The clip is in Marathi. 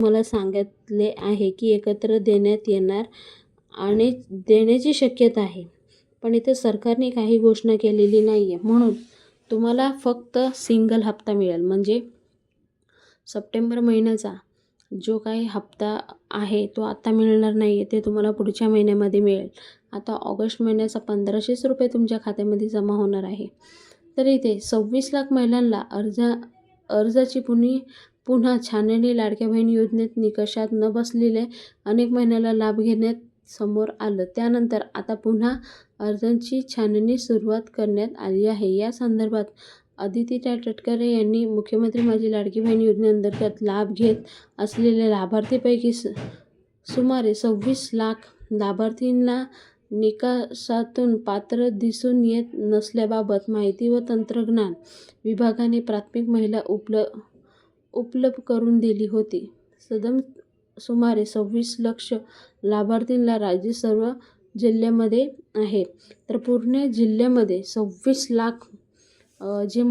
मला सांगितले आहे की एकत्र देण्यात येणार आणि देण्याची शक्यता आहे, पण इथे सरकारने काही घोषणा केलेली नाही आहे. म्हणून तुम्हाला फक्त सिंगल हप्ता मिळेल. म्हणजे सप्टेंबर महिन्याचा जो काही हप्ता आहे तो आता मिळणार नाही आहे, ते तुम्हाला पुढच्या महिन्यामध्ये मिळेल. आता ऑगस्ट महिन्याचा 1500 रुपये तुमच्या खात्यामध्ये जमा होणार आहे. तर इथे 26 लाख महिलांना अर्जाची पुन्हा छाननी लाडक्या बहीण योजनेत निकषात न बसलेले अनेक महिन्याला लाभ घेण्यात समोर आलं. त्यानंतर आता पुन्हा अर्जांची छाननी सुरुवात करण्यात आली आहे. या संदर्भात अदिती तटकरे यांनी मुख्यमंत्री माझी लाडकी बहीण योजनेअंतर्गत लाभ घेत असलेल्या लाभार्थीपैकी सुमारे 26 लाख लाभार्थींना निकषातून पात्र दिसून येत नसल्याबाबत माहिती व तंत्रज्ञान विभागाने प्राथमिक महिला उपलब्ध करून दिली होती. सुमारे 26 लाख लाभार्थींना राज्य सर्व जिल्ह्यामध्ये आहे. तर पूर्ण जिल्ह्यामध्ये 26 लाख जे